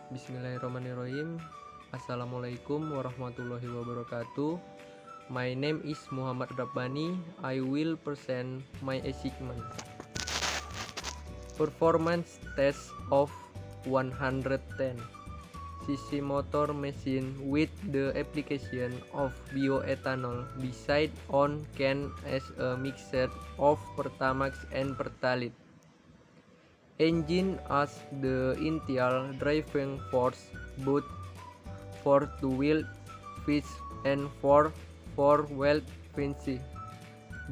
Bismillahirrahmanirrahim. Assalamualaikum warahmatullahi wabarakatuh. My name is Muhammad Rabbani. I will present my achievement. Performance test of 110 cc motor machine with the application of bioethanol beside on can as a mixture of Pertamax and Pertalite. Engine as the initial driving force, both for two-wheel pitch and for four-wheel pitch.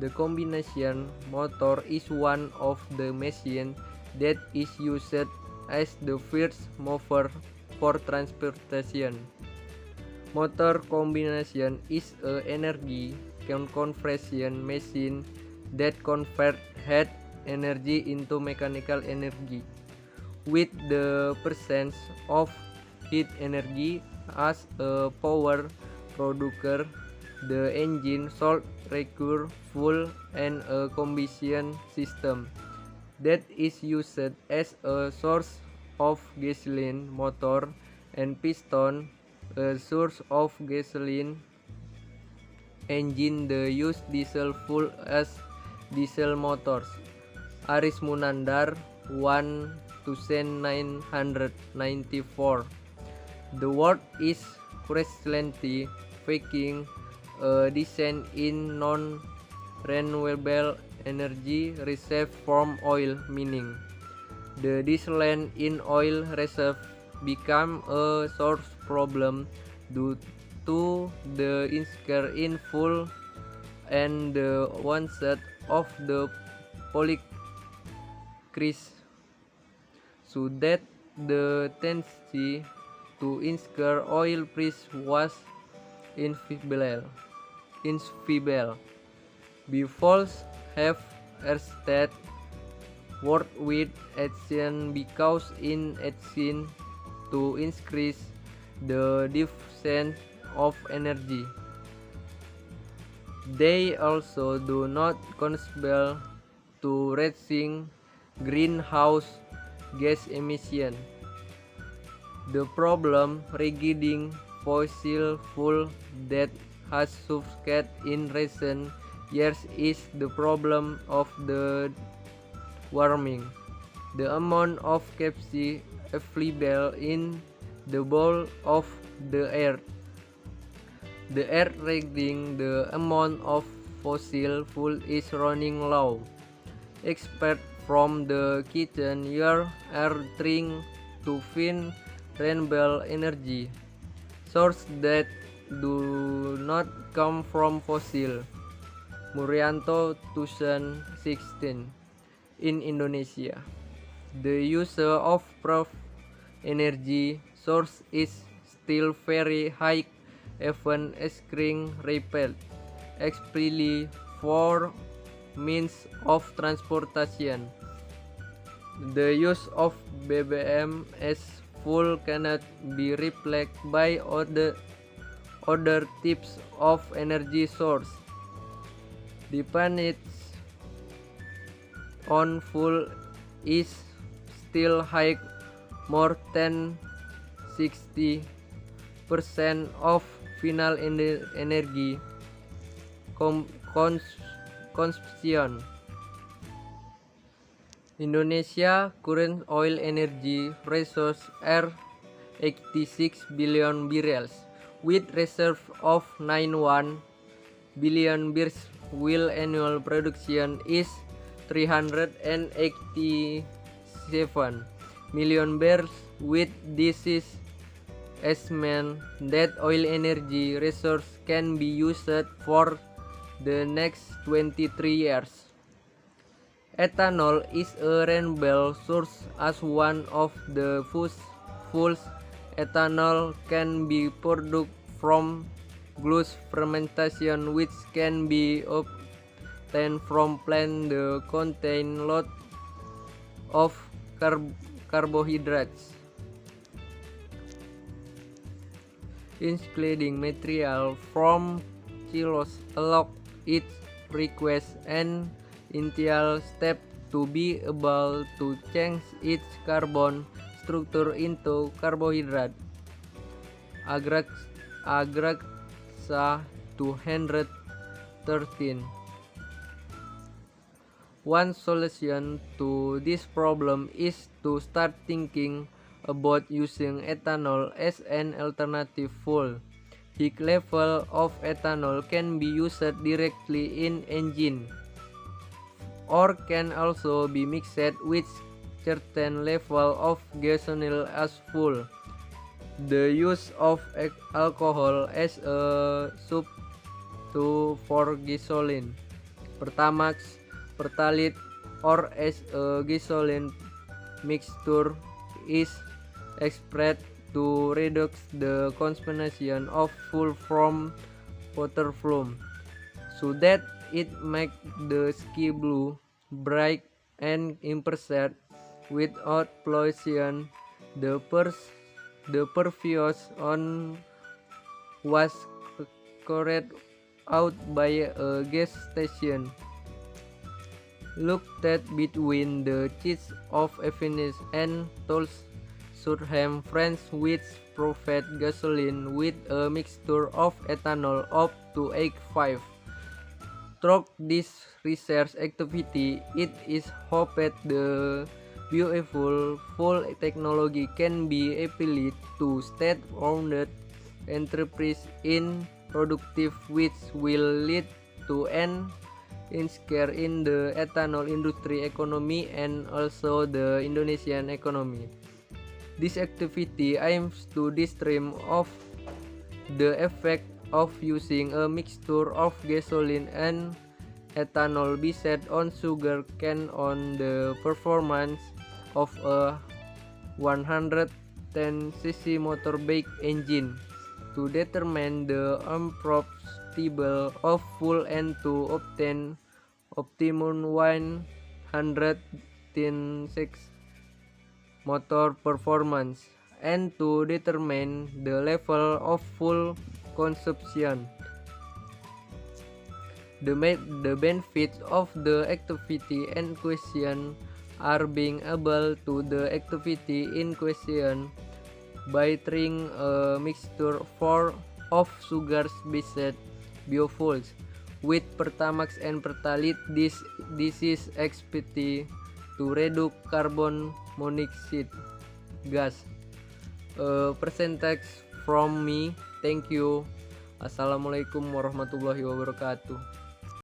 The combination motor is one of the machines that is used as the first mover for transportation. Motor combination is an energy conversion machine that converts heat energy into mechanical energy. With the presence of heat energy as a power producer, the engine should require fuel and a combustion system that is used as a source of gasoline motor and piston, a source of gasoline engine. The use diesel fuel as diesel motors. Aris Munandar 1994. The world is presently facing a descent in non-renewable energy reserve from oil, meaning the decline in oil reserve become a source problem due to the increase in fuel and the onset of the polycrisis, so that the tendency to increase oil price was inevitable. Befalls have ersted worldwide action because in action to increase the diffusion of energy. They also do not contribute to reducing greenhouse gas emission. The problem regarding fossil fuel that has subsided in recent years is the problem of the warming. The amount of capacity available in the bowl of the earth. The earth regarding the amount of fossil fuel is running low. Experts from the kitchen are trying to find renewable energy sources that do not come from fossil. Murianto 2016. In Indonesia, the use of proof energy source is still very high, even screen rapid, especially for means of transportation. The use of BBM as fuel cannot be replaced by other types of energy source. Dependence on fuel is still high. More than 60% of final energy consumption. Indonesia current oil energy resources are 86 billion barrels, with reserve of 91 billion barrels, while annual production is 387 million barrels. With this is estimate that oil energy resources can be used for the next 23 years. Ethanol is a renewable source as one of the fuels. Ethanol can be produced from glue fermentation, which can be obtained from plants that contain lots of carbohydrates, including material from cellulose. Allow it requires an initial step to be able to change its carbon structure into carbohydrate. Agraxa 213. One solution to this problem is to start thinking about using ethanol as an alternative fuel. High level of ethanol can be used directly in engine, or can also be mixed with certain level of gasoline as fuel. The use of alcohol as a substitute for gasoline, Pertamax, Pertalite, or as a gasoline mixture is expected to reduce the consumption of fuel from waterflow, so that it makes the sky blue, bright, and imperceptible without pollution. The previous one was carried out by a gas station located between the cities of Venice and Toulouse, Surham, France, which provide gasoline with a mixture of ethanol up to 85. Through this research activity, it is hoped the beautiful fuel technology can be applied to state-owned enterprises in productive, which will lead to an increase in the ethanol industry economy and also the Indonesian economy. This activity aims to discern of the effect of using a mixture of gasoline and ethanol based on sugar cane on the performance of a 110cc motorbike engine, to determine the improved stable of fuel and to obtain optimum 110cc motor performance, and to determine the level of fuel consumption. The benefits of the activity in question are being able to the activity in question by trying a mixture of sugars-based biofuels with Pertamax and Pertalite. This is expected to reduce carbon monoxide gas. Percentage from me. Thank you. Assalamualaikum warahmatullahi wabarakatuh.